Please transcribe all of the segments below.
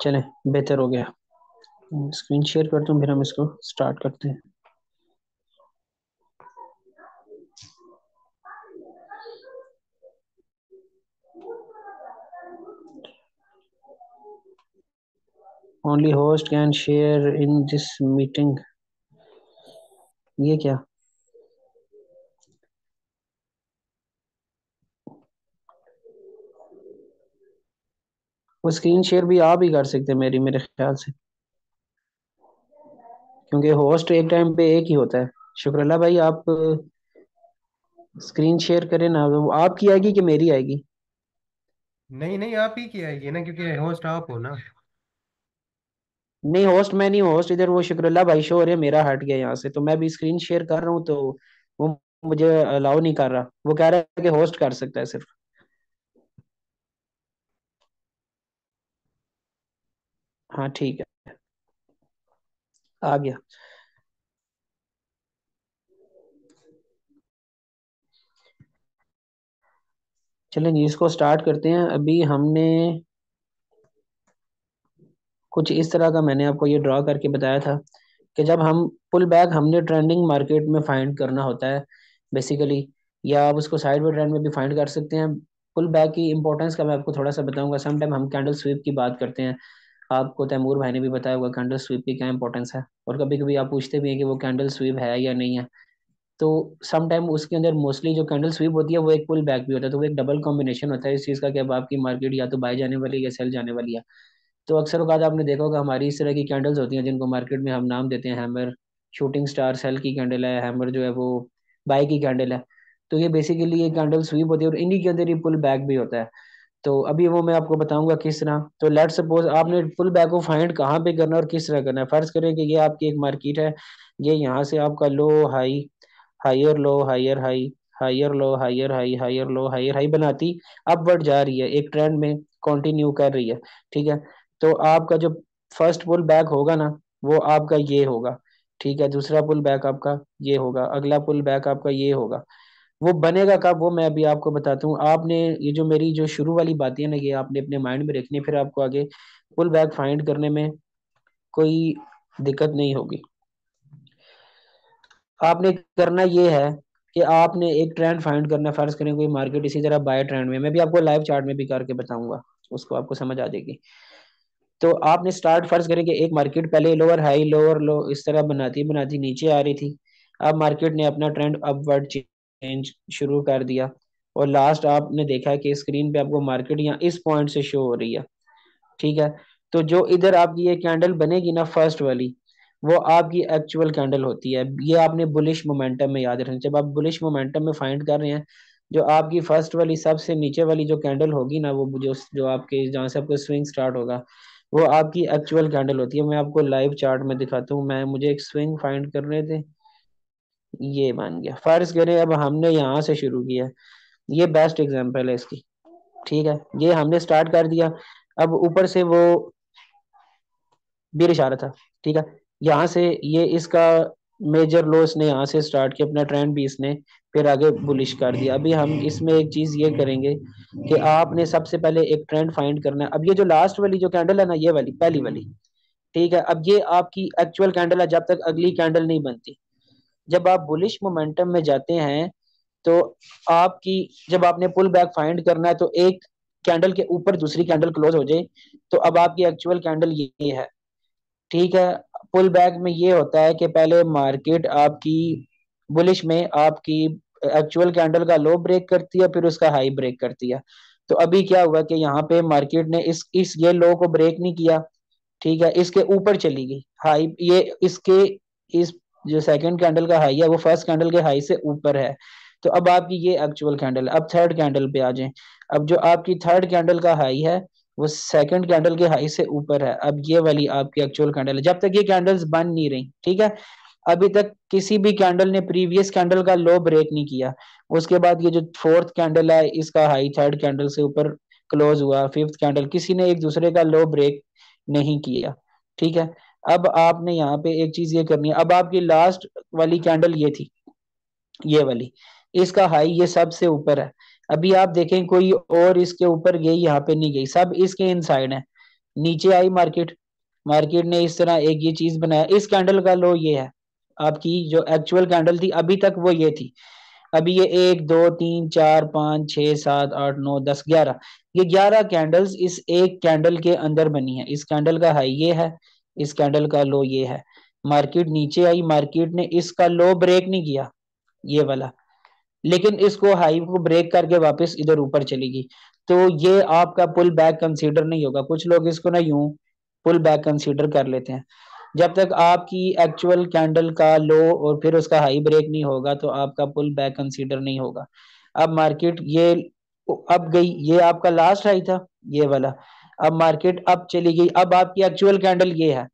चलें, बेहतर हो गया। स्क्रीन शेयर करता हूँ, फिर हम इसको स्टार्ट करते हैं। Only host can share in this meeting. ये क्या? वो स्क्रीन शेयर भी आप ही कर सकते हैं मेरे ख्याल से, क्योंकि होस्ट एक टाइम पे एक ही होता है। शुक्रला भाई, आप स्क्रीन शेयर करें ना, वो आपकी आएगी कि मेरी आएगी? नहीं नहीं, आप ही की आएगी ना, क्योंकि होस्ट आप हो ना। नहीं, होस्ट मैं नहीं हूँ। होस्ट इधर वो शुक्रला भाई शो हो रहा है, मेरा हट गया यहाँ से, तो मैं भी स्क्रीन शेयर कर रहा हूँ तो वो मुझे अलाउ नहीं कर रहा। वो कह रहा है कि होस्ट कर सकता है सिर्फ। हाँ ठीक है, आ गया। चलें जी, इसको स्टार्ट करते हैं। अभी हमने कुछ इस तरह का, मैंने आपको ये ड्रॉ करके बताया था कि जब हम पुल बैक हमने ट्रेंडिंग मार्केट में फाइंड करना होता है बेसिकली, या आप उसको साइड बाय ट्रेंड में भी फाइंड कर सकते हैं। पुल बैक की इंपॉर्टेंस का मैं आपको थोड़ा सा बताऊंगा। सम टाइम हम कैंडल स्वीप की बात करते हैं, आपको तैमूर भाई ने भी बताया होगा कैंडल स्वीप की क्या इंपॉर्टेंस है, और कभी कभी आप पूछते भी हैं कि वो कैंडल स्वीप है या नहीं है। तो सम टाइम उसके अंदर मोस्टली जो कैंडल स्वीप होती है वो एक पुल बैक भी होता है, तो वो एक डबल कॉम्बिनेशन होता है इस चीज़ का कि अब आपकी मार्केट या तो बाय जाने वाली है या सेल जाने वाली है। तो अक्सर औकात आपने देखा होगा हमारी इस तरह की कैंडल्स होती हैं जिनको मार्केट में हम नाम देते हैं हैमर। शूटिंग स्टार सेल की कैंडल है, हैमर जो है वो बाई की कैंडल है। तो ये बेसिकली ये कैंडल स्वीप होती है और इन्हीं के अंदर ही पुल बैक भी होता है। तो अभी वो मैं आपको बताऊंगा किस तरह। तो लेट सपोज आपने पुल बैक को फाइंड कहाँ पे करना है और किस तरह करना है। फर्ज करें कि ये आपकी एक मार्केट है, ये यहाँ से आपका low high, higher low, higher high, higher low, higher high, higher low, higher high बनाती अपवर्ड जा रही है, एक ट्रेंड में कंटिन्यू कर रही है। ठीक है, तो आपका जो फर्स्ट पुल बैक होगा ना, वो आपका ये होगा। ठीक है, दूसरा पुल बैक आपका ये होगा, अगला पुल बैक आपका ये होगा। वो बनेगा कब, वो मैं अभी आपको बताता हूँ। आपने ये जो मेरी जो शुरू वाली बातें हैं ना, ये आपने अपने माइंड में रखनी है, फिर आपको आगे पुल बैक फाइंड करने में कोई दिक्कत नहीं होगी। आपने करना ये है कि आपने एक ट्रेंड फाइंड करना है। फर्ज करें कोई मार्केट इसी तरह बाय ट्रेंड में, मैं भी आपको लाइव चार्ट में भी करके बताऊंगा, उसको आपको समझ आ जाएगी। तो आपने स्टार्ट, फर्ज करें कि एक मार्केट पहले लोअर हाई लोअर लो इस तरह बनाती बनाती नीचे आ रही थी। अब मार्केट ने अपना ट्रेंड अपवर्ड चेंज शुरू कर दिया, और लास्ट आपने देखा है कि स्क्रीन पे आपको मार्केट यहाँ इस पॉइंट से शो हो रही है। ठीक है, तो जो इधर आपकी ये कैंडल बनेगी ना फर्स्ट वाली, वो आपकी एक्चुअल कैंडल होती है। ये आपने बुलिश मोमेंटम में याद रखना। जब आप बुलिश मोमेंटम में फाइंड कर रहे हैं, जो आपकी फर्स्ट वाली सबसे नीचे वाली जो कैंडल होगी ना, वो जो जो आपके जहाँ से आपको स्विंग स्टार्ट होगा, वो आपकी एक्चुअल कैंडल होती है। मैं आपको लाइव चार्ट में दिखाता हूँ। मैं मुझे एक स्विंग फाइंड करने थे, ये बन गया। फर्ज करें अब हमने यहाँ से शुरू किया, ये बेस्ट एग्जांपल है इसकी। ठीक है, ये हमने स्टार्ट कर दिया। अब ऊपर से वो बेर इशारा था। ठीक है, यहाँ से ये इसका मेजर लो इसने यहाँ से स्टार्ट किया, अपना ट्रेंड भी इसने फिर आगे बुलिश कर दिया। अभी हम इसमें एक चीज ये करेंगे कि आपने सबसे पहले एक ट्रेंड फाइंड करना है। अब ये जो लास्ट वाली जो कैंडल है ना, ये वाली पहली वाली, ठीक है, अब ये आपकी एक्चुअल कैंडल है जब तक अगली कैंडल नहीं बनती। जब आप बुलिश मोमेंटम में जाते हैं, तो आपकी, जब आपने पुल बैक फाइंड करना है, तो एक कैंडल के ऊपर दूसरी कैंडल क्लोज हो जाए, तो अब आपकी एक्चुअल कैंडल ये है। ठीक है, पुल बैक में ये होता है कि पहले मार्केट आपकी बुलिश में आपकी एक्चुअल कैंडल का लो ब्रेक करती है, फिर उसका हाई ब्रेक करती है। तो अभी क्या हुआ कि यहाँ पे मार्केट ने इस ये लो को ब्रेक नहीं किया। ठीक है, इसके ऊपर चली गई हाई, ये इसके इस जो सेकंड कैंडल का हाई है वो फर्स्ट कैंडल के हाई से ऊपर है। तो अब आपकी ये एक्चुअल कैंडल है। अब थर्ड कैंडल पे आ जाए। अब जो आपकी थर्ड कैंडल का हाई है वो सेकंड कैंडल के हाई से ऊपर है। अब ये वाली आपकी एक्चुअल कैंडल है जब तक ये कैंडल्स बन नहीं रही। ठीक है, अभी तक किसी भी कैंडल ने प्रीवियस कैंडल का लो ब्रेक नहीं किया। उसके बाद ये जो फोर्थ कैंडल है इसका हाई थर्ड कैंडल से ऊपर क्लोज हुआ, फिफ्थ कैंडल, किसी ने एक दूसरे का लो ब्रेक नहीं किया। ठीक है, अब आपने यहाँ पे एक चीज ये करनी है। अब आपकी लास्ट वाली कैंडल ये थी, ये वाली, इसका हाई ये सबसे ऊपर है। अभी आप देखें कोई और इसके ऊपर गई, यहाँ पे नहीं गई, सब इसके इनसाइड है। नीचे आई मार्केट, मार्केट ने इस तरह एक ये चीज बनाया, इस कैंडल का लो ये है, आपकी जो एक्चुअल कैंडल थी अभी तक वो ये थी। अभी ये 1 2 3 4 5 6 7 8 9 10 11, ये 11 कैंडल्स इस एक कैंडल के अंदर बनी है। इस कैंडल का हाई ये है, इस कैंडल का लो ये है। मार्केट नीचे आई, मार्केट ने इसका लो ब्रेक नहीं किया, ये वाला, लेकिन इसको हाई को ब्रेक करके वापस इधर ऊपर चलेगी, तो ये आपका पुल बैक कंसीडर नहीं होगा। कुछ लोग इसको ना यूं पुल बैक कंसीडर कर लेते हैं। जब तक आपकी एक्चुअल कैंडल का लो और फिर उसका हाई ब्रेक नहीं होगा तो आपका पुल बैक कंसीडर नहीं होगा। अब मार्केट ये अब गई, ये आपका लास्ट हाई था ये वाला, अब मार्केट अब चली गई, अब आपकी एक्चुअल कैंडल ये है।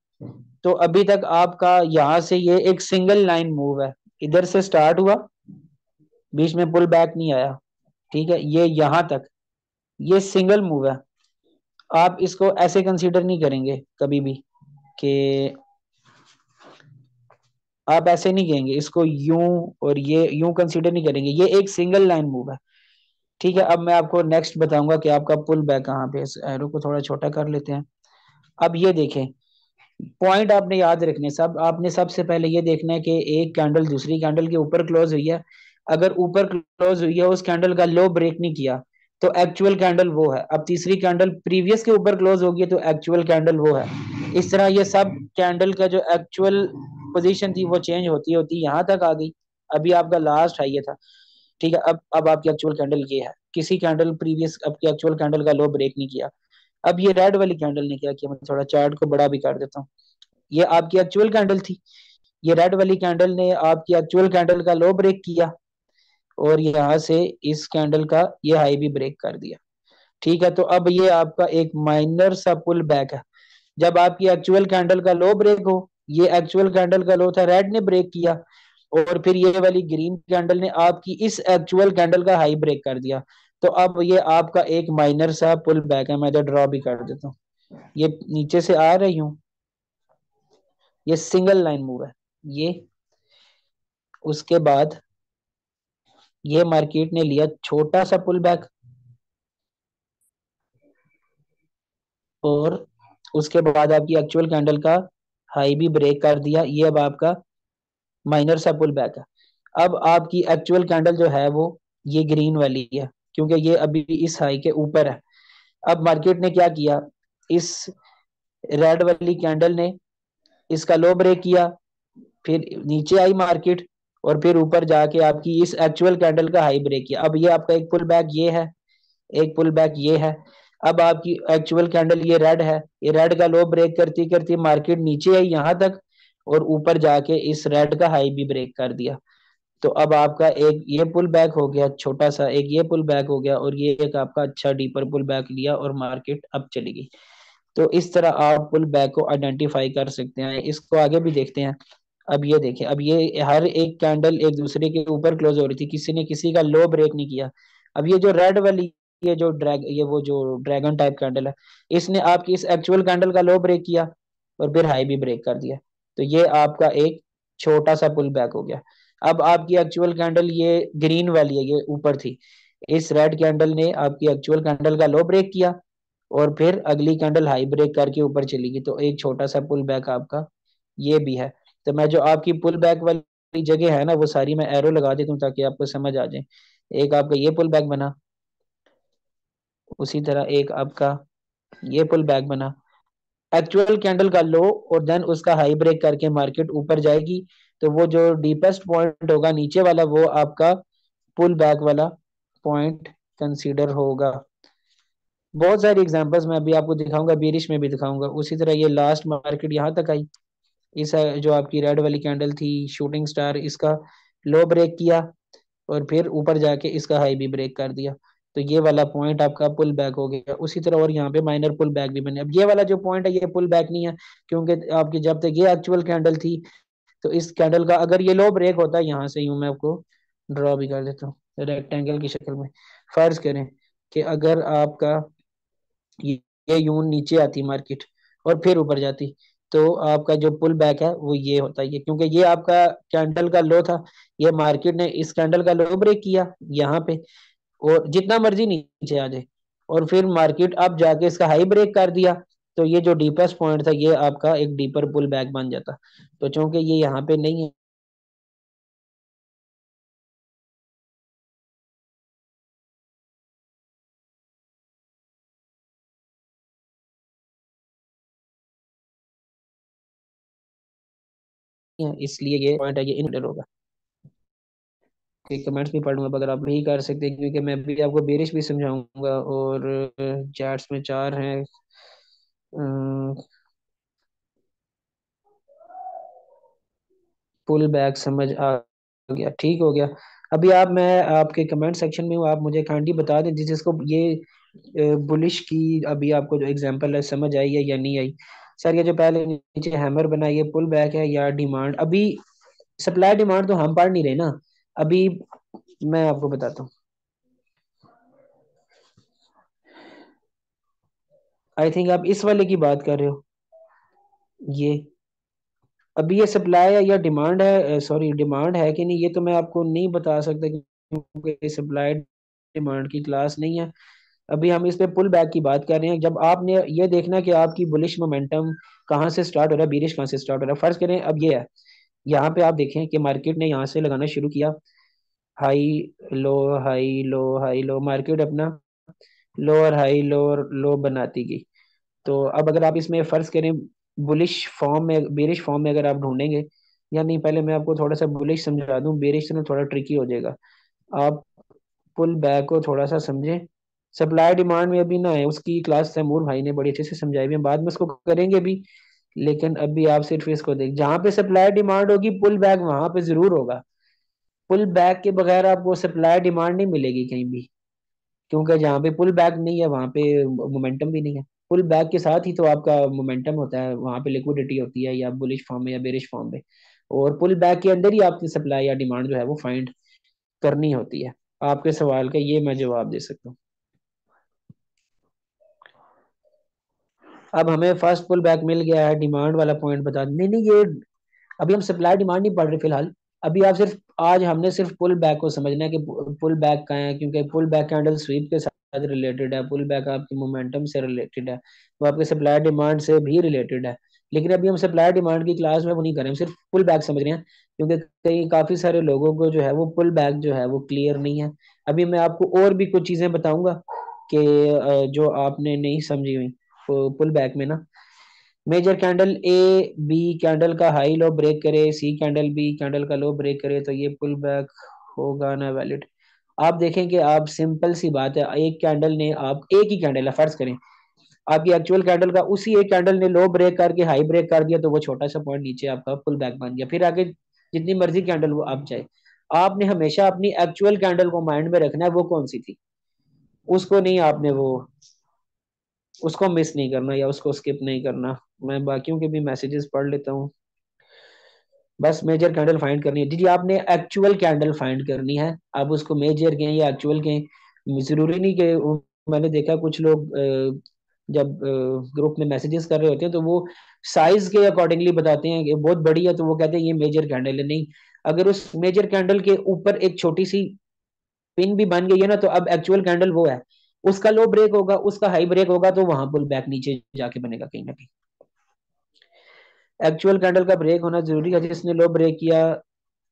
तो अभी तक आपका यहां से ये एक सिंगल लाइन मूव है, इधर से स्टार्ट हुआ, बीच में पुल बैक नहीं आया, ठीक है, ये यहां तक ये सिंगल मूव है। आप इसको ऐसे कंसीडर नहीं करेंगे कभी भी कि, आप ऐसे नहीं कहेंगे इसको यूं, और ये यूं कंसीडर नहीं करेंगे, ये एक सिंगल लाइन मूव है। ठीक है, अब मैं आपको नेक्स्ट बताऊंगा कि आपका पुल बैक कहाँ पे है। इस एरो को थोड़ा छोटा कर लेते हैं। अब ये देखें, पॉइंट आपने याद रखने सब, आपने सबसे पहले ये देखना है कि एक कैंडल दूसरी कैंडल के ऊपर क्लोज हुई है, अगर ऊपर क्लोज हुई है उस कैंडल का लो ब्रेक नहीं किया तो एक्चुअल कैंडल वो है। अब तीसरी कैंडल प्रीवियस के ऊपर क्लोज होगी तो एक्चुअल कैंडल वो है। इस तरह ये सब कैंडल का जो एक्चुअल पोजीशन थी वो चेंज होती होती यहाँ तक आ गई। अभी आपका लास्ट है ये था, ठीक है। अब आपकी एक्चुअल कैंडल ये है, किसी कैंडल प्रीवियस आपकी एक्चुअल कैंडल का लो ब्रेक नहीं किया। अब ये रेड वाली कैंडल ने क्या किया, मैं थोड़ा चार्ट को बड़ा भी कर देता हूँ। ये आपकी एक्चुअल कैंडल थी, ये रेड वाली कैंडल ने आपकी एक्चुअल कैंडल का लो ब्रेक किया और यहाँ से इस कैंडल का ये हाई भी ब्रेक कर दिया। ठीक है, तो अब ये आपका एक माइनर सा पुल बैक है। जब आपकी एक्चुअल कैंडल का लो ब्रेक हो, ये एक्चुअल कैंडल का लो था, रेड ने ब्रेक किया, और फिर ये वाली ग्रीन कैंडल ने आपकी इस एक्चुअल कैंडल का हाई ब्रेक कर दिया। तो अब ये आपका एक माइनर सा पुल बैक है। मैं इधर ड्रॉ भी कर देता हूँ, ये नीचे से आ रही हूँ, ये सिंगल लाइन मूव है ये। उसके बाद ये मार्केट ने लिया छोटा सा पुल बैक, और उसके बाद आपकी एक्चुअल कैंडल का हाई भी ब्रेक कर दिया, ये अब आपका माइनर सा पुल बैक है। अब आपकी एक्चुअल कैंडल जो है वो ये ग्रीन वाली है, क्योंकि ये अभी भी इस हाई के ऊपर है। अब मार्केट ने क्या किया, इस रेड वाली कैंडल ने इसका लो ब्रेक किया, फिर नीचे आई मार्केट, और फिर ऊपर जाके आपकी इस एक्चुअल कैंडल का हाई ब्रेक किया। अब ये आपका एक पुल बैक ये है, एक पुल बैक ये है। अब आपकी एक्चुअल कैंडल ये रेड है, ये रेड का लो ब्रेक करती करती मार्केट नीचे आई यहाँ तक, और ऊपर जाके इस रेड का हाई भी ब्रेक कर दिया। तो अब आपका एक ये पुल बैक हो गया छोटा सा, एक ये पुल बैक हो गया, और ये एक आपका अच्छा डीपर पुल बैक लिया और मार्केट अब चली गई। तो इस तरह आप पुल बैक को आइडेंटिफाई कर सकते हैं। इसको आगे भी देखते हैं। अब ये देखें, अब ये हर एक कैंडल एक दूसरे के ऊपर क्लोज हो रही थी, किसी ने किसी का लो ब्रेक नहीं किया। अब ये जो रेड वाली, ये जो ये वो जो ड्रैगन टाइप कैंडल है, इसने आपकी इस एक्चुअल कैंडल का लो ब्रेक किया और फिर हाई भी ब्रेक कर दिया। तो ये आपका एक छोटा सा पुल बैक हो गया। अब आपकी एक्चुअल कैंडल ये ग्रीन वाली है, ये ऊपर थी, इस रेड कैंडल ने आपकी एक्चुअल कैंडल का लो ब्रेक किया और फिर अगली कैंडल हाई ब्रेक करके ऊपर चली गई। तो एक छोटा सा पुल बैक आपका ये भी है। तो मैं जो आपकी पुल बैक वाली जगह है ना वो सारी मैं एरो लगा देता हूँ ताकि आपको समझ आ जाए। एक आपका ये पुल बैक बना, उसी तरह एक आपका ये पुल बैक बना, एक्चुअल कैंडल का लो और देन उसका हाई ब्रेक करके मार्केट ऊपर जाएगी। तो वो जो डीपेस्ट पॉइंट होगा नीचे वाला वो आपका पुल बैक वाला पॉइंट कंसीडर होगा। बहुत सारी एग्जांपल्स मैं अभी आपको दिखाऊंगा, बीरिश में भी दिखाऊंगा। उसी तरह ये लास्ट मार्केट यहाँ तक आई, इस जो आपकी रेड वाली कैंडल थी शूटिंग स्टार, इसका लो ब्रेक किया और फिर ऊपर जाके इसका हाई भी ब्रेक कर दिया। तो ये वाला पॉइंट आपका पुल बैक हो गया। उसी तरह और यहाँ पे माइनर पुल बैक भी बने। अब ये वाला जो पॉइंट है ये पुल बैक नहीं है, क्योंकि आपकी जब तक ये एक्चुअल कैंडल थी तो इस कैंडल का अगर ये लो ब्रेक होता है, यहाँ से यूं मैं आपको ड्रॉ भी कर देता हूँ रेक्टेंगल की शक्ल में। फर्ज करें कि अगर आपका ये ये यूं नीचे आती मार्केट और फिर ऊपर जाती, तो आपका जो पुल बैक है वो ये होता है, क्योंकि ये आपका कैंडल का लो था, ये मार्केट ने इस कैंडल का लो ब्रेक किया यहाँ पे, और जितना मर्जी नीचे आ जाए, और फिर मार्केट अब जाके इसका हाई ब्रेक कर दिया। तो ये जो डीपेस्ट पॉइंट था ये आपका एक डीपर पुल बैक बन जाता। तो चूंकि ये यहाँ पे नहीं है इसलिए ये पॉइंट है, ये इन होगा। कि कमेंट्स भी पढ़ूंगा अगर आप नहीं कर सकते, क्योंकि मैं भी आपको बेरिश भी समझाऊंगा। और चैट्स में 4 हैं। पुल बैक समझ आ गया, ठीक हो गया। अभी आप, मैं आपके कमेंट सेक्शन में हूँ, आप मुझे काइंडली बता दें जिसको ये बुलिश की अभी आपको जो एग्जांपल है समझ आई है या नहीं आई। सर ये जो पहले नीचे हैमर बना, ये पुल बैक है या डिमांड? अभी सप्लाई डिमांड तो हम पढ़ नहीं रहे ना अभी, मैं आपको बताता हूँ। आई थिंक आप इस वाले की बात कर रहे हो। ये अभी ये सप्लाई है या डिमांड है, सॉरी डिमांड है कि नहीं, ये तो मैं आपको नहीं बता सकता क्योंकि सप्लाई डिमांड की क्लास नहीं है। अभी हम इस पे पुल बैक की बात कर रहे हैं। जब आपने ये देखना कि आपकी बुलिश मोमेंटम कहाँ से स्टार्ट हो रहा है, बीरिश कहाँ से स्टार्ट हो रहा है। फर्ज करें अब ये है, यहाँ पे आप देखें कि मार्केट ने यहाँ से लगाना शुरू किया, high low, high low, high low, market अपना लोअर हाई लोअर लो बनाती गई। तो अब अगर आप इसमें फर्ज करें बुलिश फॉर्म में, बेरिश फॉर्म में अगर आप ढूंढेंगे, या नहीं, पहले मैं आपको थोड़ा सा बुलिश समझा दूं, बेरिश से ना थोड़ा ट्रिकी हो जाएगा। आप पुल बैक को थोड़ा सा समझें। सप्लाई डिमांड में अभी ना है, उसकी क्लास तैमूर भाई ने बड़ी अच्छे से समझाई हुई है, बाद में उसको करेंगे भी। लेकिन अभी आप सिर्फ इसको देख, जहां पे सप्लाई डिमांड होगी पुल बैक वहां पे जरूर होगा। पुल बैक के बगैर आपको सप्लाई डिमांड नहीं मिलेगी कहीं भी, क्योंकि जहाँ पे पुल बैक नहीं है वहां पे मोमेंटम भी नहीं है। पुल बैक के साथ ही तो आपका मोमेंटम होता है, वहां पे लिक्विडिटी होती है, या बुलिश फॉर्म में या बेरिश फॉर्म में। और पुल बैक के अंदर ही आपकी सप्लाई या डिमांड जो है वो फाइंड करनी होती है। आपके सवाल का ये मैं जवाब दे सकता हूँ। अब हमें फर्स्ट पुल बैक मिल गया है, डिमांड वाला पॉइंट बता, नहीं नहीं ये अभी हम सप्लाई डिमांड नहीं पढ़ रहे फिलहाल। अभी आप सिर्फ, आज हमने सिर्फ पुल बैक को समझना है कि पुल बैक कहाँ है, क्योंकि पुल बैक कैंडल स्वीप के साथ रिलेटेड है, पुल बैक आपके मोमेंटम से रिलेटेड है, वो आपके सप्लाई डिमांड से भी रिलेटेड है। लेकिन अभी हम सप्लाई डिमांड की क्लास में वो नहीं कर रहे, हम सिर्फ पुल बैक समझ रहे हैं, क्योंकि कई काफी सारे लोगों को जो है वो पुल बैक जो है वो क्लियर नहीं है। अभी मैं आपको और भी कुछ चीजें बताऊंगा कि जो आपने नहीं समझी हुई पुल बैक में ना। Major candle A B candle का हाई लो ब्रेक करे, सी कैंडल बी कैंडल का लो ब्रेक करे, तो ये पुल बैक होगा ना वैलिड। आप देखें कि आप, सिंपल सी बात है, एक कैंडल ने, आप एक ही कैंडल है फर्ज करें, आपकी एक्चुअल कैंडल का उसी एक कैंडल ने लो ब्रेक करके हाई ब्रेक कर दिया, तो वो छोटा सा पॉइंट नीचे आपका पुल बैक बन गया। फिर आगे जितनी मर्जी कैंडल वो आप चाहे, आपने हमेशा अपनी एक्चुअल कैंडल को माइंड में रखना है, वो कौन सी थी, उसको नहीं आपने वो, उसको मिस नहीं करना या उसको स्किप नहीं करना। मैं बाकियों के भी मैसेजेस पढ़ लेता हूँ। बस मेजर कैंडल फाइंड करनी है जी, आपने एक्चुअल कैंडल फाइंड करनी है। आप उसको मेजर कहें या एक्चुअल कहें, जरूरी नहीं कि मैंने देखा कुछ लोग जब ग्रुप में मैसेजेस कर रहे होते हैं तो वो साइज के अकॉर्डिंगली बताते हैं कि बहुत बड़ी है तो वो कहते हैं ये मेजर कैंडल है। नहीं, अगर उस मेजर कैंडल के ऊपर एक छोटी सी पिन भी बन गई है ना, तो अब एक्चुअल कैंडल वो है, उसका लो ब्रेक होगा, उसका हाई ब्रेक होगा, तो वहां पुल बैक नीचे जाके बनेगा कहीं ना कहीं। एक्चुअल कैंडल का ब्रेक होना जरूरी है, जिसने लो ब्रेक किया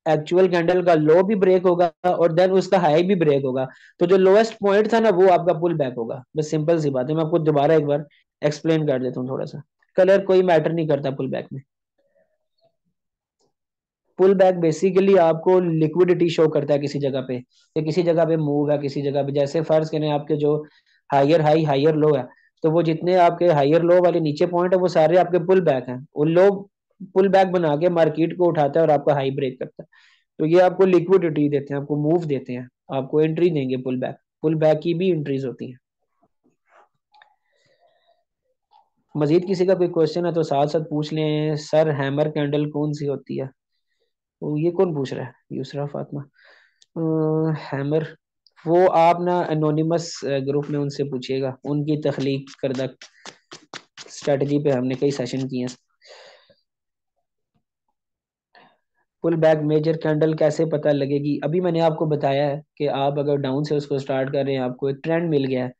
एक्चुअल कैंडल का लो भी ब्रेक होगा और देन उसका हाई भी ब्रेक होगा, तो जो लोएस्ट पॉइंट था ना वो आपका पुल बैक होगा। बस सिंपल सी बात है, मैं आपको दोबारा एक बार एक्सप्लेन कर देता हूँ थोड़ा सा। कलर कोई मैटर नहीं करता पुल बैक में। पुल बैक बेसिकली आपको लिक्विडिटी शो करता है किसी जगह पे, या किसी जगह पे मूव है, किसी जगह पे, जैसे फर्ज करें आपके जो हायर हाई हायर लो है, तो वो जितने आपके हायर लो वाले नीचे पॉइंट है वो सारे आपके पुल बैक हैं। वो लो पुल बैक बना के मार्केट को उठाता है और आपका हाई ब्रेक करता है। तो ये आपको लिक्विडिटी देते हैं, आपको मूव देते हैं, आपको एंट्री देंगे पुल बैक की भी एंट्रीज होती हैं। मजीद किसी का कोई क्वेश्चन है तो साथ साथ पूछ लें। सर हैमर कैंडल कौन सी होती है? तो ये कौन पूछ रहा है? यूसरा फातिमा। हैमर, वो आप ना एनोनिमस ग्रुप में उनसे पूछिएगा, उनकी तख्लीक करदा स्ट्रेटजी पे हमने कई सेशन किए हैं। पुल बैक मेजर कैंडल कैसे पता लगेगी? अभी मैंने आपको बताया है कि आप अगर डाउन से उसको स्टार्ट कर रहे हैं, आपको एक ट्रेंड मिल गया है,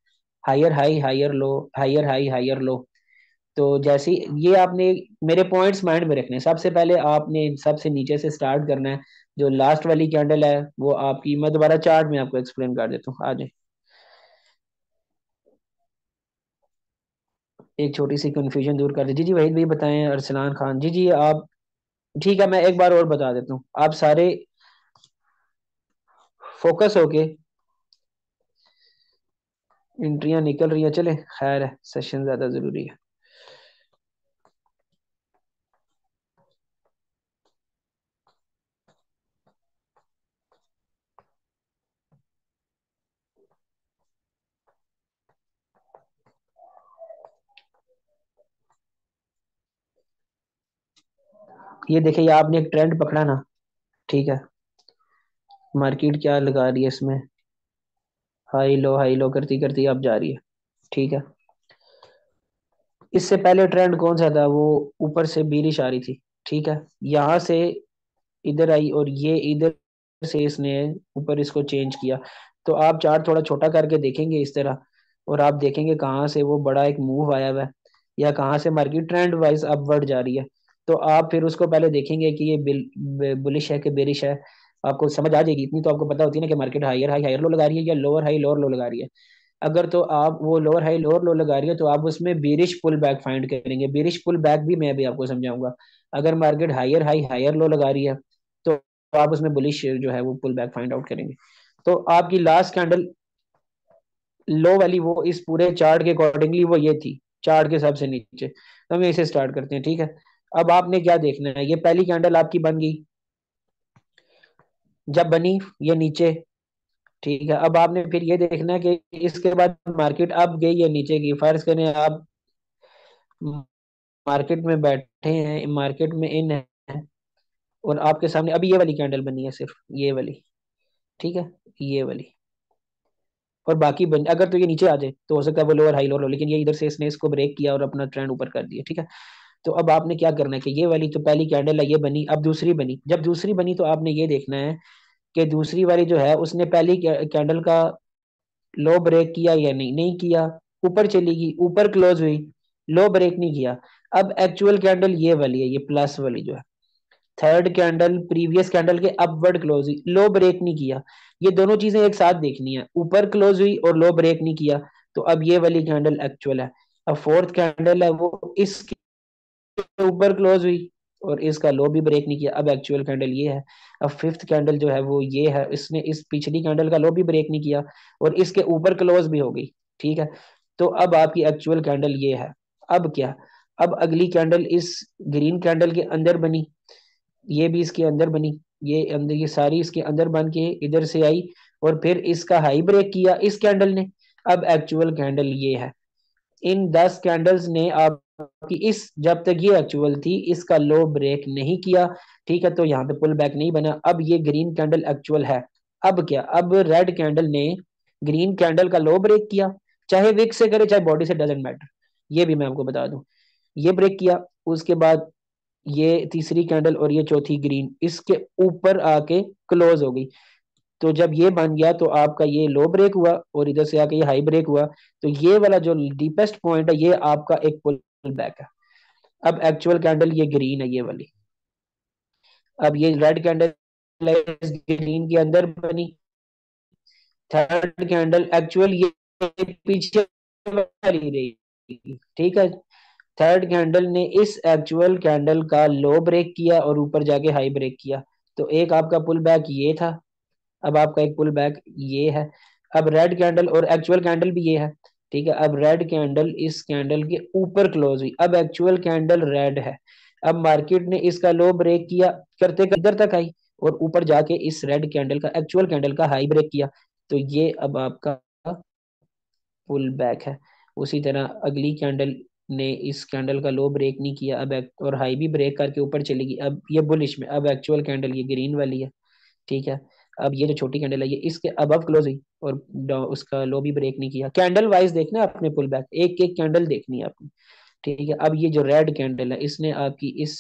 higher high higher low, higher high higher low, तो जैसे ये आपने मेरे पॉइंट्स माइंड में रखने हैं। सबसे पहले आपने सबसे नीचे से स्टार्ट करना है। जो लास्ट वाली कैंडल है वो आपकी, मैं दोबारा चार्ट में आपको एक्सप्लेन कर देता हूँ, आ जाए। एक छोटी सी कंफ्यूजन दूर कर दे। जी जी वहीद भाई बताएं, अरसलान खान, जी जी आप। ठीक है, मैं एक बार और बता देता हूँ, आप सारे फोकस होके, एंट्रियां निकल रही हैं, चले खैर है, सेशन ज्यादा जरूरी है। ये देखिए, ये आपने एक ट्रेंड पकड़ा ना, ठीक है। मार्केट क्या लगा रही है इसमें, हाई लो करती करती अब जा रही है, ठीक है। इससे पहले ट्रेंड कौन सा था, वो ऊपर से बीरिश आ रही थी, ठीक है। यहाँ से इधर आई और ये इधर से इसने ऊपर इसको चेंज किया। तो आप चार्ट थोड़ा छोटा करके देखेंगे इस तरह, और आप देखेंगे कहाँ से वो बड़ा एक मूव आया हुआ है, या कहाँ से मार्केट ट्रेंड वाइज अपवर्ड जा रही है। तो आप फिर उसको पहले देखेंगे कि ये बुलिश है कि बेरिश है। आपको समझ आ जाएगी, इतनी तो आपको पता होती है ना कि मार्केट हायर लो लगा रही है या लोअर लो लगा रही है। अगर तो आप वो लोअर लो लगा रही है तो आप उसमें बेरिश पुल बैक फाइंड करेंगे। बेरिश पुल बैक भी मैं भी आपको समझाऊंगा। अगर मार्केट हायर लो लगा रही है तो आप उसमें बुलिश जो है वो पुल बैक फाइंड आउट करेंगे। तो आपकी लास्ट कैंडल लो वाली वो इस पूरे चार्ट के अकॉर्डिंगली वो ये थी, चार्ट के सबसे नीचे। तो हम इसे स्टार्ट करते हैं, ठीक है। अब आपने क्या देखना है, ये पहली कैंडल आपकी बन गई, जब बनी ये नीचे, ठीक है। अब आपने फिर ये देखना है कि इसके बाद मार्केट अब गई या नीचे गई। फर्ज करें आप मार्केट में बैठे हैं, मार्केट में इन है, और आपके सामने अभी ये वाली कैंडल बनी है, सिर्फ ये वाली, ठीक है, ये वाली। और बाकी बन, अगर तो ये नीचे आ जाए तो हो सकता है वो लोअर हाई लोअर लो, लेकिन ये इधर से इसने इसको ब्रेक किया और अपना ट्रेंड ऊपर कर दिया, ठीक है। तो अब आपने क्या करना है कि ये वाली तो पहली कैंडल है, ये बनी, अब दूसरी बनी। जब दूसरी बनी तो आपने ये देखना है कि दूसरी वाली जो है उसने पहली कैंडल का लो ब्रेक किया या नहीं, नहीं किया। ऊपर चली गई, ऊपर क्लोज हुई, लो ब्रेक नहीं किया। अब एक्चुअल कैंडल ये वाली है, ये प्लस वाली जो है, थर्ड कैंडल प्रीवियस कैंडल के अपवर्ड क्लोज हुई, लो ब्रेक नहीं किया। ये दोनों चीजें एक साथ देखनी है, ऊपर क्लोज हुई और लो ब्रेक नहीं किया। तो अब ये वाली कैंडल एक्चुअल है। अब फोर्थ कैंडल है वो इसके ऊपर क्लोज हुई और इसका लो भी ब्रेक नहीं किया, अब एक्चुअल कैंडल ये है। अब फिफ्थ कैंडल जो है वो ये है, इसने इस पिछली कैंडल का लो भी ब्रेक नहीं किया और इसके ऊपर क्लोज भी हो गई, ठीक है। तो अब आपकी एक्चुअल कैंडल ये है। अब क्या, अब अगली कैंडल इस ग्रीन कैंडल के अंदर बनी, ये भी इसके अंदर बनी, ये अंदर, ये सारी इसके अंदर बन के इधर से आई और फिर इसका हाई ब्रेक किया इस कैंडल ने। अब एक्चुअल कैंडल ये है। इन 10 कैंडल्स ने आपकी इस, जब तक ये एक्चुअल थी इसका लो ब्रेक नहीं किया, ठीक है। तो यहाँ पे पुल बैक नहीं बना। अब ये ग्रीन कैंडल एक्चुअल है। अब क्या, अब रेड कैंडल ने ग्रीन कैंडल का लो ब्रेक किया, चाहे विक से करे चाहे बॉडी से, डजेंट मैटर। ये भी मैं आपको बता दूं, ये ब्रेक किया। उसके बाद ये तीसरी कैंडल और ये चौथी ग्रीन इसके ऊपर आके क्लोज हो गई। तो जब ये बन गया तो आपका ये लो ब्रेक हुआ और इधर से आके ये हाई ब्रेक हुआ। तो ये वाला जो डीपेस्ट पॉइंट है ये आपका एक पुल बैक है। अब एक्चुअल कैंडल ये ग्रीन है, ये वाली। अब ये रेड कैंडल ग्रीन के अंदर बनी, थर्ड कैंडल एक्चुअल ये पीछे वाली रही, ठीक है। थर्ड कैंडल ने इस एक्चुअल कैंडल का लो ब्रेक किया और ऊपर जाके हाई ब्रेक किया। तो एक आपका पुल बैक ये था, अब आपका एक पुल बैक ये है। अब रेड कैंडल और एक्चुअल कैंडल भी ये है, ठीक है। अब रेड कैंडल इस कैंडल के ऊपर क्लोज हुई, अब एक्चुअल कैंडल रेड है। अब मार्केट ने इसका लो ब्रेक किया, करते इधर तक आई और ऊपर जाके इस रेड कैंडल का, एक्चुअल कैंडल का हाई ब्रेक किया। तो ये अब आपका पुल बैक है। उसी तरह अगली कैंडल ने इस कैंडल का लो ब्रेक नहीं किया, अब और हाई भी ब्रेक करके ऊपर चली गई, अब ये बुलिश में। अब एक्चुअल कैंडल ये ग्रीन वाली है, ठीक है। अब ये जो छोटी कैंडल है ये इसके अबव क्लोज हुई और उसका लो भी ब्रेक नहीं किया। कैंडल वाइज देखना है अपने पुल बैक, एक एक कैंडल देखनी है आपने, ठीक है। अब ये जो रेड कैंडल है इसने आपकी इस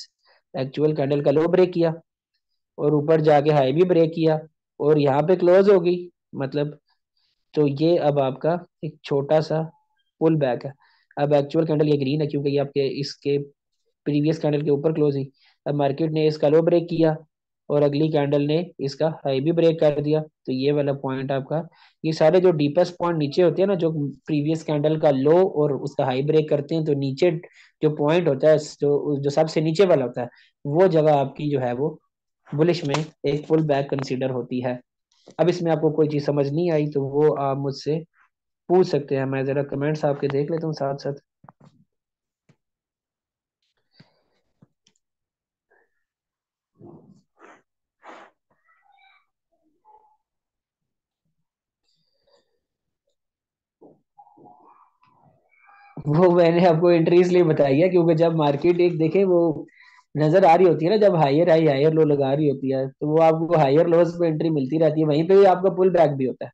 एक्चुअल कैंडल का लो ब्रेक किया और ऊपर जाके हाई भी ब्रेक किया और यहाँ पे क्लोज हो गई, मतलब। तो ये अब आपका एक छोटा सा पुल बैक है। अब एक्चुअल कैंडल ये ग्रीन है क्योंकि ये आपके इसके प्रीवियस कैंडल के ऊपर क्लोज हुई। अब मार्केट ने इसका लो ब्रेक किया और अगली कैंडल ने इसका हाई भी ब्रेक कर दिया, तो ये वाला पॉइंट आपका, ये सारे जो डीपेस्ट पॉइंट नीचे होते हैं ना, जो प्रीवियस कैंडल का लो और उसका हाई ब्रेक करते हैं, तो नीचे जो पॉइंट होता है, जो जो सबसे नीचे वाला होता है, वो जगह आपकी जो है वो बुलिश में एक पुल बैक कंसीडर होती है। अब इसमें आपको कोई चीज समझ नहीं आई तो वो आप मुझसे पूछ सकते हैं, मैं जरा कमेंट्स आपके देख लेता हूँ साथ साथ। वो मैंने आपको एंट्री इसलिए बताई है क्योंकि जब मार्केट एक देखे वो नजर आ रही होती है ना, जब हायर हाई हायर लो लगा रही होती है, तो वो आपको हायर लोज पे एंट्री मिलती रहती है, वहीं पे ही आपका पुल बैक भी होता है।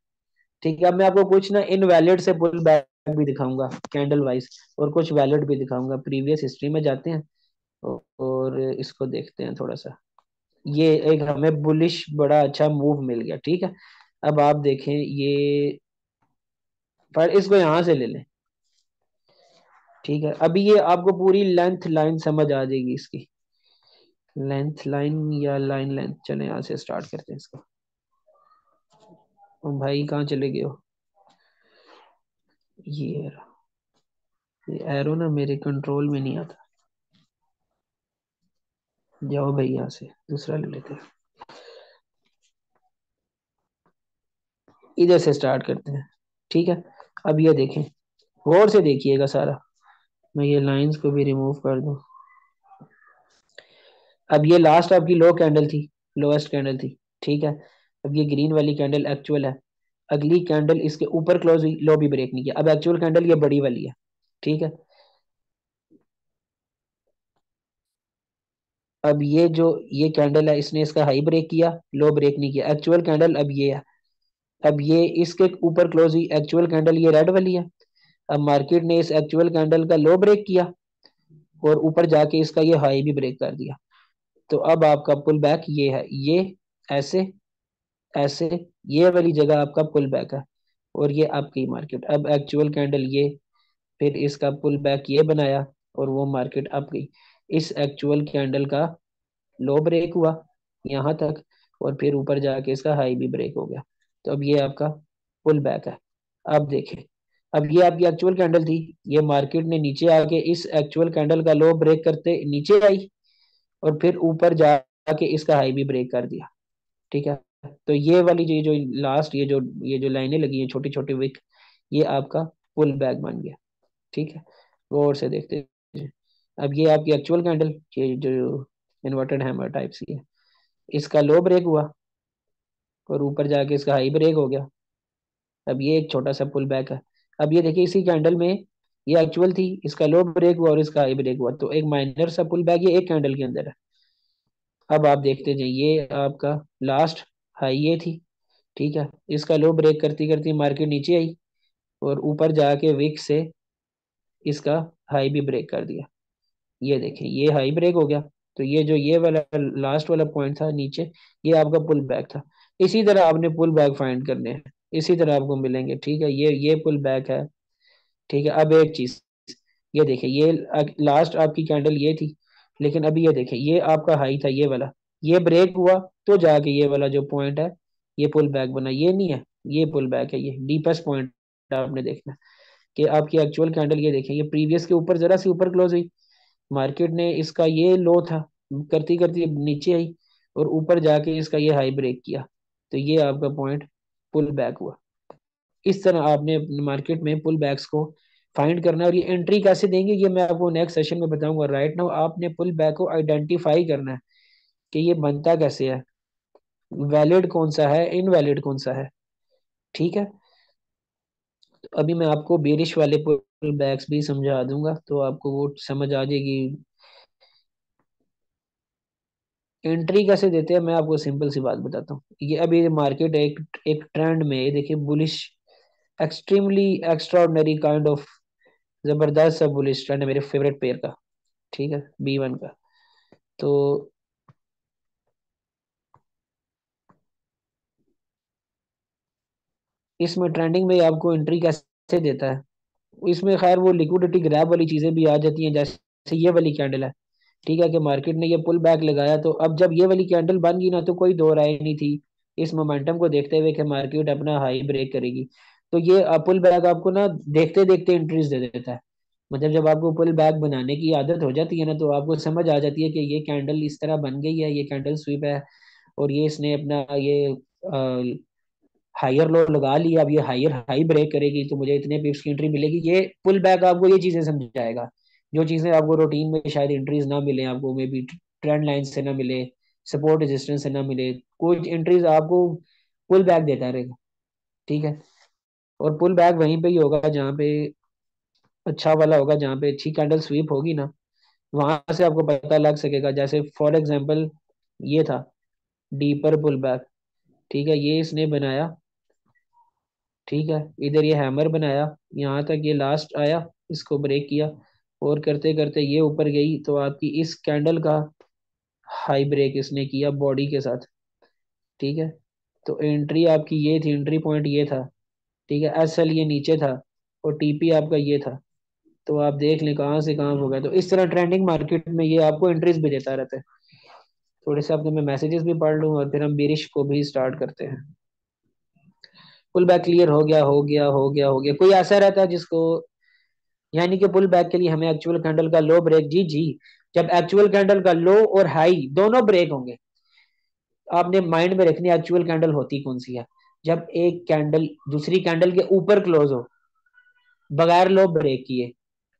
ठीक है, अब मैं आपको कुछ ना इनवैलिड से पुल बैक भी दिखाऊंगा कैंडल वाइज, और कुछ वैलिड भी दिखाऊंगा। प्रीवियस हिस्ट्री में जाते हैं और इसको देखते हैं थोड़ा सा। ये एक हमें बुलिश बड़ा अच्छा मूव मिल गया, ठीक है। अब आप देखें ये, पर इसको यहां से ले लें, ठीक है। अभी ये आपको पूरी लेंथ लाइन समझ आ जाएगी इसकी। लेंथ लाइन या लाइन लेंथ, चले यहाँ से स्टार्ट करते हैं इसको। ओ भाई कहाँ चले गए हो? ये रहा। ये एरो ना मेरे कंट्रोल में नहीं आता। जाओ भाई यहाँ से दूसरा ले लेते हैं। इधर से स्टार्ट करते हैं, ठीक है। अब ये देखें, गौर से देखिएगा सारा। मैं ये लाइंस को भी रिमूव कर दूं। अब ये लास्ट आपकी लो कैंडल थी, लोएस्ट कैंडल थी, ठीक है। अब ये ग्रीन वाली कैंडल एक्चुअल है। अगली कैंडल इसके ऊपर क्लोज हुई, लो भी ब्रेक नहीं किया। अब एक्चुअल कैंडल ये बड़ी वाली है, ठीक है। अब ये जो ये कैंडल है, इसने इसका हाई ब्रेक किया, लो ब्रेक नहीं किया। एक्चुअल कैंडल अब ये है। अब ये इसके ऊपर क्लोज हुई, एक्चुअल कैंडल ये रेड वाली है। अब मार्केट ने इस एक्चुअल कैंडल का लो ब्रेक किया और ऊपर जाके इसका ये हाई भी ब्रेक कर दिया। तो अब आपका पुल बैक ये है, ये ऐसे ऐसे, ये वाली जगह आपका पुल बैक है। और ये आपकी मार्केट, अब एक्चुअल कैंडल ये, फिर इसका पुल बैक ये बनाया, और वो मार्केट अप गई। इस एक्चुअल कैंडल का लो ब्रेक हुआ यहाँ तक, और फिर ऊपर जाके इसका हाई भी ब्रेक हो गया। तो अब ये आपका पुल बैक है। अब देखें, अब ये आपकी एक्चुअल कैंडल थी, ये मार्केट ने नीचे आके इस एक्चुअल कैंडल का लो ब्रेक करते नीचे आई, और फिर ऊपर जाके इसका हाई भी ब्रेक कर दिया, ठीक है। तो ये वाली जो लास्ट ये जो लाइनें लगी हैं छोटी छोटी विक, ये आपका पुल बैक बन गया, ठीक है। गौर से देखते हैं। अब ये आपकी एक्चुअल कैंडल, ये जो इन्वर्टेड हैमर टाइप सी है, इसका लो ब्रेक हुआ और ऊपर जाके इसका हाई ब्रेक हो गया। अब ये एक छोटा सा पुल बैक है। अब ये देखिए इसी कैंडल में, ये एक्चुअल थी, इसका लो ब्रेक हुआ और इसका हाई ब्रेक हुआ, तो एक माइनर सा पुल बैक ये एक कैंडल के अंदर है। अब आप देखते जाइए, ये आपका लास्ट हाई ये थी, ठीक है। इसका लो ब्रेक करती करती मार्केट नीचे आई, और ऊपर जाके विक से इसका हाई भी ब्रेक कर दिया। ये देखिए ये हाई ब्रेक हो गया। तो ये जो ये वाला लास्ट वाला पॉइंट था नीचे, ये आपका पुल बैक था। इसी तरह आपने पुल बैक फाइंड करने हैं, इसी तरह आपको मिलेंगे, ठीक है। ये पुल बैक है, ठीक है। अब एक चीज, ये देखिए ये लास्ट आपकी कैंडल ये थी, लेकिन अभी ये देखिए ये आपका हाई था ये वाला, ये ब्रेक हुआ, तो जाके ये वाला जो पॉइंट है, ये पुल बैक बना, ये नहीं है, ये पुल बैक है। ये डीपेस्ट पॉइंट आपने देखना है कि आपकी एक्चुअल कैंडल, ये देखें ये प्रीवियस के ऊपर जरा सी ऊपर क्लोज हुई, मार्केट ने इसका ये लो था, करती करती नीचे आई, और ऊपर जाके इसका ये हाई ब्रेक किया, तो ये आपका पॉइंट पुल बैक हुआ। इस तरह आपने मार्केट में पुल बैक्स को फाइंड करना है, और ये एंट्री कैसे देंगे ये मैं आपको नेक्स्ट सेशन में बताऊंगा। राइट नाउ आपने पुल बैक को आइडेंटिफाई करना है कि ये बनता कैसे है, वैलिड कौन सा है, इनवैलिड कौन सा है, ठीक है। तो अभी मैं आपको बेरिश वाले पुल बैक्स भी समझा दूंगा, तो आपको वो समझ आ जाएगी। एंट्री कैसे देते हैं मैं आपको सिंपल सी बात बताता हूँ। ये अभी मार्केट एक एक ट्रेंड में है, देखिए bullish, extremely extraordinary kind of जबरदस्त सा बुलिश ट्रेंड है मेरे फेवरेट पेयर का, ठीक है, B1 का। तो इसमें ट्रेंडिंग में आपको एंट्री कैसे देता है, इसमें खैर वो लिक्विडिटी ग्रैब वाली चीजें भी आ जाती हैं, जैसे ये वाली कैंडल है। ठीक है कि मार्केट ने ये पुल बैक लगाया, तो अब जब ये वाली कैंडल बन गई ना, तो कोई दो राय नहीं थी इस मोमेंटम को देखते हुए कि मार्केट अपना हाई ब्रेक करेगी। तो ये पुल बैक आपको ना देखते देखते इंट्रीज दे देता है। मतलब जब आपको पुल बैक बनाने की आदत हो जाती है ना, तो आपको समझ आ जाती है कि ये कैंडल इस तरह बन गई है, ये कैंडल स्वीप है, और ये इसने अपना ये हायर लो लगा लिया, अब ये हायर हाई ब्रेक करेगी तो मुझे इतने पिप्स की एंट्री मिलेगी। ये पुल बैक आपको ये चीजें समझाएगा, जो चीजें आपको रूटीन में शायद एंट्रीज ना मिले, आपको मे बी ट्रेंड लाइन से ना मिले, सपोर्ट रेजिस्टेंस से ना मिले, कुछ एंट्रीज आपको पुल बैक देता रहेगा। ठीक है। और पुल बैक वहीं पे ही होगा जहाँ पे अच्छा वाला होगा, जहाँ पे अच्छी कैंडल स्वीप होगी ना, वहां से आपको पता लग सकेगा। जैसे फॉर एग्जांपल ये था डीपर पुल बैक। ठीक है, ये इसने बनाया। ठीक है, इधर ये हैमर बनाया, यहाँ तक ये लास्ट आया, इसको ब्रेक किया, और करते करते ये ऊपर गई, तो आपकी इस कैंडल का हाई ब्रेक इसने किया बॉडी के साथ। ठीक है, तो एंट्री आपकी ये थी, एंट्री पॉइंट ये था। ठीक है, एस एल ये नीचे था, और टीपी आपका ये था। तो आप देख लें कहाँ से कहाँ हो गया। तो इस तरह ट्रेंडिंग मार्केट में ये आपको एंट्रीज भी देता रहता है। थोड़े से आपके मैं मैसेजेस भी पढ़ लूँ, और फिर हम बेरिश को भी स्टार्ट करते हैं। पुल बैक क्लियर हो गया, हो गया, हो गया, हो गया। कोई ऐसा रहता है जिसको, यानी कि पुल बैक के लिए हमें एक्चुअल कैंडल का लो ब्रेक, जी जी, जब एक्चुअल कैंडल का लो और हाई दोनों ब्रेक होंगे, आपने माइंड में रखनी एक्चुअल कैंडल होती कौन सी है। जब एक कैंडल दूसरी कैंडल के ऊपर क्लोज हो बगैर लो ब्रेक किए,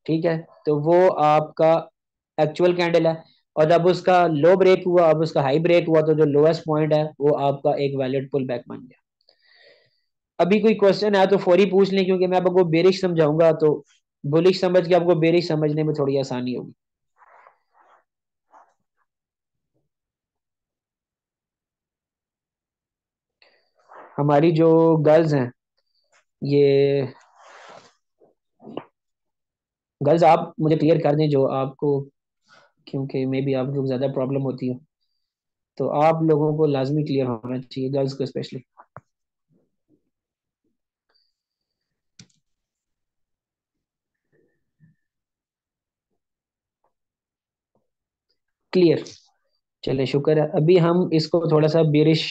ठीक है, तो वो आपका एक्चुअल कैंडल है। और जब उसका लो ब्रेक हुआ, अब उसका हाई ब्रेक हुआ, तो जो लोएस्ट पॉइंट है वो आपका एक वैलिड पुल बैक बन गया। अभी कोई क्वेश्चन है तो फौरी पूछ लें, क्योंकि मैं आपको बेरिश समझाऊंगा, तो बुलिश समझ के आपको बेरिश समझने में थोड़ी आसानी होगी। हमारी जो गर्ल्स हैं, ये गर्ल्स आप मुझे क्लियर कर दें जो आपको, क्योंकि मे बी आप लोग ज्यादा प्रॉब्लम होती है, तो आप लोगों को लाजमी क्लियर होना चाहिए, गर्ल्स को स्पेशली। क्लियर। चले, शुक्र है। अभी हम इसको थोड़ा सा बेरिश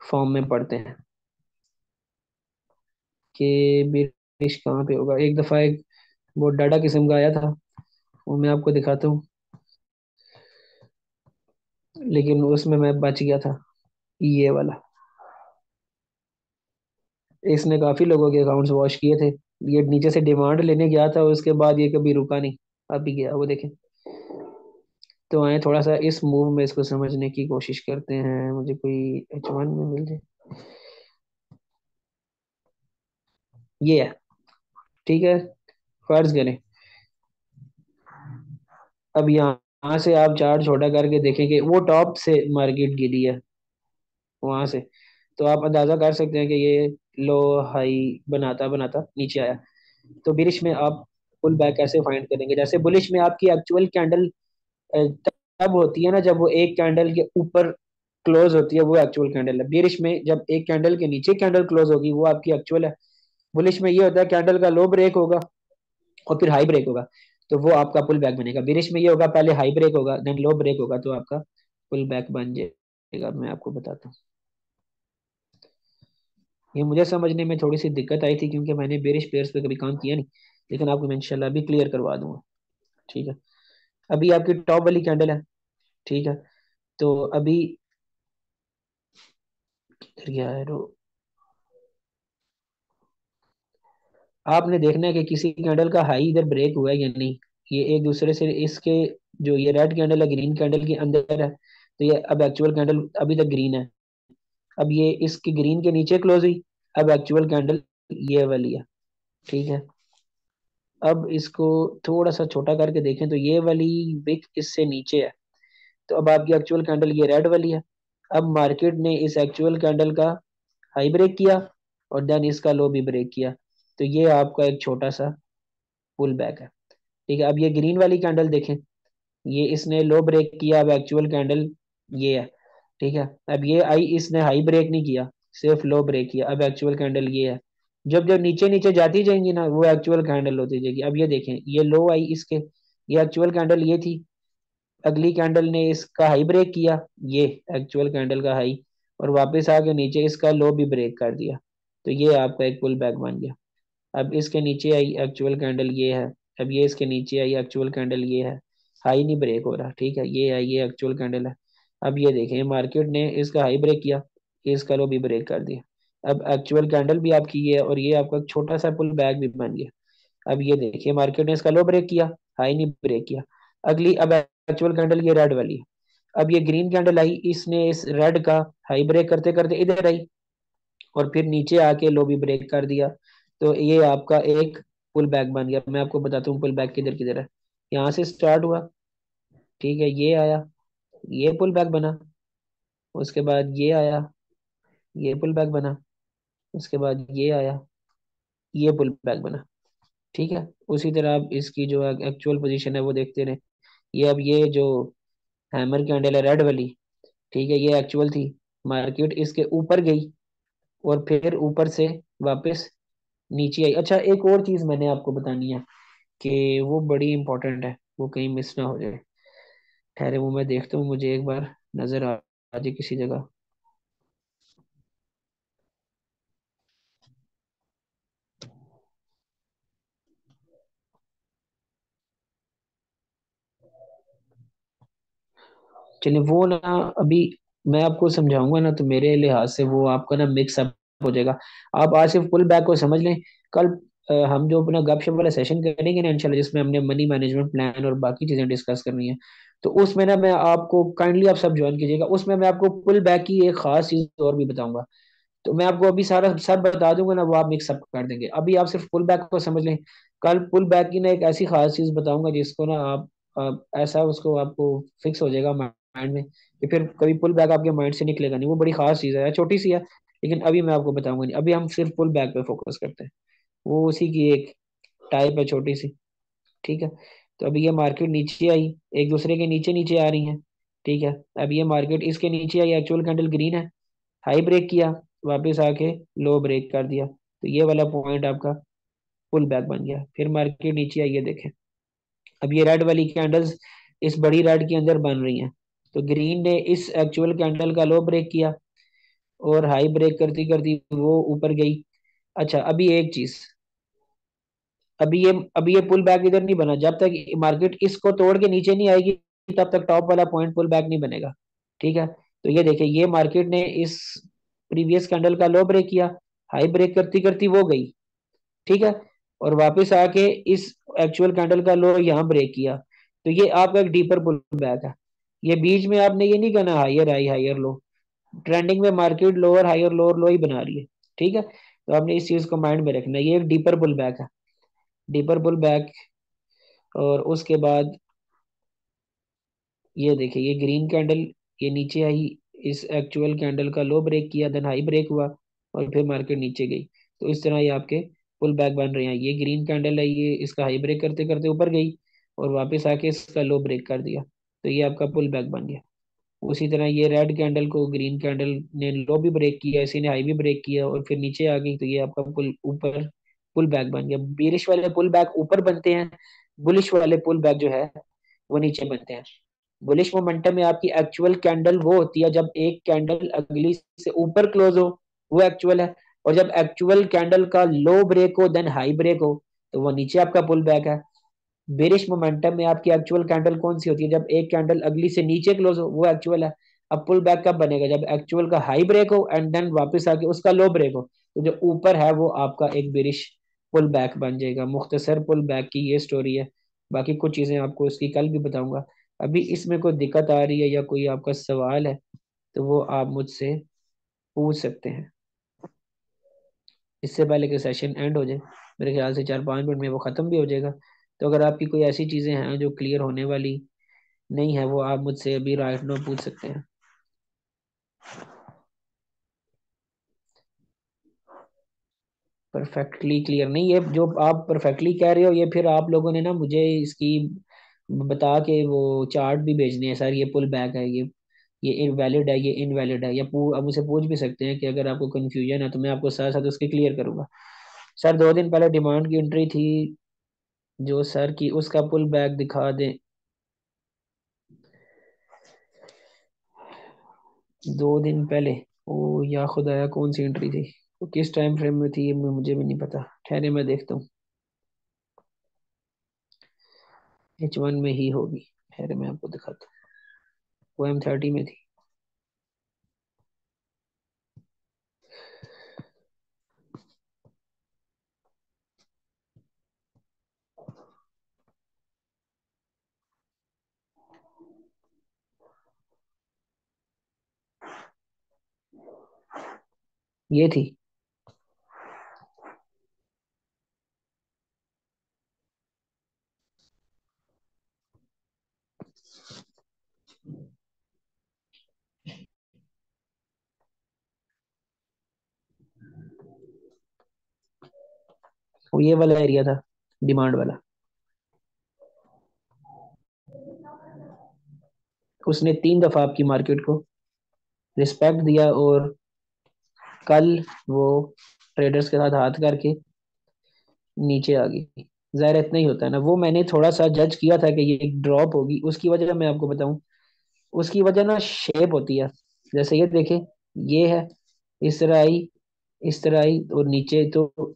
फॉर्म में पढ़ते हैं कि बेरिश कहाँ पे होगा। एक दफा एक बहुत डाटा किस्म का आया था, वो मैं आपको दिखाता हूँ, लेकिन उसमें मैं बच गया था। ये वाला, इसने काफी लोगों के अकाउंट्स वॉश किए थे। ये नीचे से डिमांड लेने गया था, उसके बाद ये कभी रुका नहीं, अब ही गया वो देखें। तो आए थोड़ा सा इस मूव में इसको समझने की कोशिश करते हैं, मुझे कोई H1 में मिल जाए। ये है। ठीक है, फर्ज करें अब यहाँ से आप चार्ट छोटा करके देखेंगे, वो टॉप से मार्केट गिरी है वहां से, तो आप अंदाजा कर सकते हैं कि ये लो हाई बनाता बनाता नीचे आया। तो बुलिश में आप पुल बैक कैसे फाइंड करेंगे। जैसे बुलिश में आपकी एक्चुअल कैंडल तब होती है ना जब वो एक कैंडल के ऊपर क्लोज होती है, वो एक्चुअल कैंडल है। बेरिश में जब एक कैंडल के नीचे कैंडल क्लोज होगी, वो आपकी एक्चुअल है। बुलिश में ये होता है कैंडल का लो ब्रेक होगा और फिर हाई ब्रेक होगा, तो वो आपका पुल बैक बनेगा। बेरिश में ये होगा पहले हाई ब्रेक होगा देन लो ब्रेक होगा, तो आपका पुल बैक बन जाएगा। मैं आपको बताता हूँ, ये मुझे समझने में थोड़ी सी दिक्कत आई थी क्योंकि मैंने बेरिश पेयर्स पे कभी काम किया नहीं, लेकिन आपको मैं इंशाल्लाह अभी क्लियर करवा दूंगा। ठीक है, अभी आपकी टॉप वाली कैंडल है। ठीक है, तो अभी इधर गया है आपने देखना है कि किसी कैंडल का हाई इधर ब्रेक हुआ है या नहीं। ये एक दूसरे से इसके, जो ये रेड कैंडल है ग्रीन कैंडल के अंदर है, तो ये अब एक्चुअल कैंडल अभी तक ग्रीन है। अब ये इसकी ग्रीन के नीचे क्लोज हुई, अब एक्चुअल कैंडल ये वाली है। ठीक है, अब इसको थोड़ा सा छोटा करके देखें तो ये वाली विक इससे नीचे है, तो अब आपकी एक्चुअल कैंडल ये रेड वाली है। अब मार्केट ने इस एक्चुअल कैंडल का हाई ब्रेक किया और देन इसका लो भी ब्रेक किया, तो ये आपका एक छोटा सा पुल बैक है। ठीक है, अब ये ग्रीन वाली कैंडल देखें, ये इसने लो ब्रेक किया, अब एक्चुअल कैंडल ये है। ठीक है, अब ये आई, इसने हाई ब्रेक नहीं किया, सिर्फ लो ब्रेक किया, अब एक्चुअल कैंडल ये है। जब जब नीचे नीचे जाती जाएंगी ना, वो एक्चुअल कैंडल होती जाएगी। अब ये देखें, ये लो आई इसके, ये एक्चुअल कैंडल ये थी। अगली कैंडल ने इसका हाई ब्रेक किया, ये एक्चुअल कैंडल का हाई, और वापस आके नीचे इसका लो भी ब्रेक कर दिया। तो ये आपका एक पुल बैक बन गया। अब इसके नीचे आई एक्चुअल कैंडल ये है, अब ये इसके नीचे आई एक्चुअल कैंडल ये है, हाई नहीं ब्रेक हो रहा, ठीक है, ये है, ये एक्चुअल कैंडल है। अब ये देखें, मार्केट ने इसका हाई ब्रेक किया, इसका लो भी ब्रेक कर दिया। अब एक्चुअल कैंडल भी आपकी ये है, और ये आपका एक छोटा सा पुल बैक भी बन गया। अब ये देखिए, मार्केट ने इसका लो ब्रेक किया, हाई नहीं ब्रेक किया। अगली अब एक्चुअल कैंडल ये रेड वाली है। अब ये ग्रीन कैंडल आई, इसने इस रेड का हाई ब्रेक करते करते इधर आई, और फिर नीचे आके लो भी ब्रेक कर दिया। तो ये आपका एक पुल बैक बन गया। मैं आपको बताता हूँ पुल बैक किधर किधर है। यहाँ से स्टार्ट हुआ, ठीक है, ये आया, ये पुल बैक बना। उसके बाद ये आया, ये पुल बैक बना। उसके बाद ये आया, ये पुल बैक बना। ठीक है, उसी तरह आप इसकी जो एक्चुअल पोजीशन है वो देखते रहे। ये अब ये जो हैमर कैंडल है रेड वाली, ठीक है, ये एक्चुअल थी। मार्केट इसके ऊपर गई, और फिर ऊपर से वापस नीचे आई। अच्छा, एक और चीज मैंने आपको बतानी है, कि वो बड़ी इंपॉर्टेंट है, वो कहीं मिस ना हो जाए। ठहरे, वो मैं देखता हूँ, मुझे एक बार नजर आ जाए किसी जगह। चलिए, वो ना अभी मैं आपको समझाऊंगा ना, तो मेरे लिहाज से वो आपका ना मिक्स अप हो जाएगा। आप आज सिर्फ पुल बैक को समझ लें। कल हम जो अपना गपशप वाला सेशन करेंगे ना इंशाल्लाह, जिसमें हमने मनी मैनेजमेंट प्लान और बाकी चीजें डिस्कस करनी है, तो उसमें ना मैं आपको काइंडली आप सब ज्वाइन कीजिएगा। उसमें मैं आपको पुल बैक की एक खास चीज और भी बताऊंगा। तो मैं आपको अभी सारा सब बता दूंगा ना, वो आप मिक्सअप कर देंगे। अभी आप सिर्फ पुल बैक को समझ लें। कल पुल बैक की ना एक ऐसी खास चीज बताऊंगा, जिसको ना आप ऐसा उसको आपको फिक्स हो जाएगा माइंड में, कि फिर कभी पुल बैक आपके माइंड से निकलेगा नहीं। वो बड़ी खास चीज है, छोटी सी है, लेकिन अभी मैं आपको बताऊंगा नहीं। अभी हम सिर्फ पुल बैक पे फोकस करते हैं। वो उसी की एक टाइप है, छोटी सी। ठीक है, तो अभी ये मार्केट नीचे आई, एक दूसरे के नीचे नीचे आ रही है। ठीक है, अब ये मार्केट इसके नीचे आई, एक्चुअल कैंडल ग्रीन है, हाई ब्रेक किया, वापस आके लो ब्रेक कर दिया। तो ये वाला पॉइंट आपका पुल बैक बन गया। फिर मार्केट नीचे आई है, देखें, अब ये रेड वाली कैंडल्स इस बड़ी रेड के अंदर बन रही हैं। तो ग्रीन ने इस एक्चुअल कैंडल का लो ब्रेक किया, और हाई ब्रेक करती करती वो ऊपर गई। अच्छा, अभी एक चीज, अभी ये पुल बैक इधर नहीं बना, जब तक मार्केट इसको तोड़ के नीचे नहीं आएगी, तब तक टॉप वाला पॉइंट पुल बैक नहीं बनेगा। ठीक है, तो ये देखिए, ये मार्केट ने इस प्रीवियस कैंडल का लो ब्रेक किया, हाई ब्रेक करती करती वो गई। ठीक है, और वापस आके इस एक्चुअल कैंडल का लो यहाँ ब्रेक किया। तो ये आपका एक डीपर पुल बैक है। ये बीच में आपने ये नहीं कहना higher high higher low. Trending में मार्केट लोअर हाई और लोअर लो ही बना रही है। ठीक है, तो आपने इस चीज को माइंड में रखना है, ये एक डीपर पुल बैक है, डीपर पुल बैक। और उसके बाद ये देखिए, ये ग्रीन कैंडल, ये नीचे आई, इस एक्चुअल कैंडल का लो ब्रेक किया, देन हाई ब्रेक हुआ, और फिर मार्केट नीचे गई। तो इस तरह ये आपके पुल बैक बन रहे हैं। ये ग्रीन कैंडल है, ये इसका हाई ब्रेक करते करते ऊपर गई, और वापस आके इसका लो ब्रेक कर दिया। तो ये आपका पुल बैक बन गया। उसी तरह ये रेड कैंडल को ग्रीन कैंडल ने लो भी ब्रेक किया, इसी ने हाई भी ब्रेक किया, और फिर नीचे आ गई। तो ये आपका पुल ऊपर पुल बैक बन गया। बेरिश वाले पुल बैक ऊपर बनते हैं, बुलिश वाले पुल बैक जो है वो नीचे बनते हैं। बुलिश मोमेंटम में आपकी एक्चुअल कैंडल वो होती है जब एक कैंडल अगली से ऊपर क्लोज हो, वो एक्चुअल है। और जब एक्चुअल कैंडल का लो ब्रेक हो देन हाई ब्रेक हो, तो वो नीचे आपका पुल बैक है। बेरिश मोमेंटम में आपकी एक्चुअल कैंडल कौन सी होती है, जब एक कैंडल अगली से नीचे क्लोज हो, वो एक्चुअल है। अब पुल बैक कब बनेगा, जब एक्चुअल का हाई ब्रेक हो एंड देन वापस आके उसका लो ब्रेक हो। तो जो ऊपर है वो आपका एक बेरिश पुल बैक बन जाएगा। मुख्तसर पुल बैक की ये स्टोरी है। बाकी कुछ चीजें आपको इसकी कल भी बताऊंगा। अभी इसमें कोई दिक्कत आ रही है या कोई आपका सवाल है, तो वो आप मुझसे पूछ सकते हैं, इससे पहले कि सेशन एंड हो जाए। मेरे ख्याल से 4-5 मिनट में वो ख़त्म भी हो जाएगा। तो अगर आपकी कोई ऐसी चीज़ें हैं जो क्लियर होने वाली नहीं है, वो आप मुझसे अभी राइट नाउ पूछ सकते हैं। परफेक्टली क्लियर नहीं, ये जो आप परफेक्टली कह रहे हो, ये फिर आप लोगों ने ना मुझे इसकी बता के वो चार्ट भी भेजने हैं सर, ये पुल बैक है, ये इनवैलिड है, ये इनवैलिड है, या आप मुझसे पूछ भी सकते हैं कि अगर आपको कंफ्यूजन है, तो मैं आपको साथ साथ उसके क्लियर करूंगा। सर 2 दिन पहले डिमांड की एंट्री थी जो सर की, उसका पुल बैक दिखा दें। 2 दिन पहले। ओ या खुदाया, कौन सी एंट्री थी? वो किस टाइम फ्रेम में थी, ये मुझे भी नहीं पता। ठहरे मैं देखता हूँ। H1 में ही होगी। ठहरे मैं आपको दिखाता हूँ। वो M30 में थी। ये थी। वो ये वाला एरिया था, डिमांड वाला। उसने 3 दफा आपकी मार्केट को रिस्पेक्ट दिया, और कल वो ट्रेडर्स के साथ हाथ करके नीचे आ गई। जाहिर है इतना ही होता है ना। वो मैंने थोड़ा सा जज किया था कि ये एक ड्रॉप होगी, उसकी वजह मैं आपको बताऊं। उसकी वजह ना शेप होती है। जैसे ये देखें, ये है, इस तरह आई, इस तरह आई और नीचे तो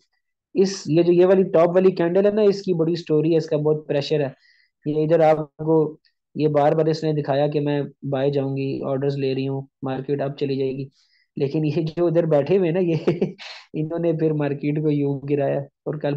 इस ये जो ये वाली टॉप वाली कैंडल है ना, इसकी बड़ी स्टोरी है, इसका बहुत प्रेशर है। ये इधर आपको, ये बार बार इसने दिखाया कि मैं बाय जाऊंगी, ऑर्डर्स ले रही हूँ, मार्केट अब चली जाएगी। लेकिन ये जो उधर बैठे हुए हैं ना, ये इन्होंने फिर मार्केट को यूं गिराया, और कल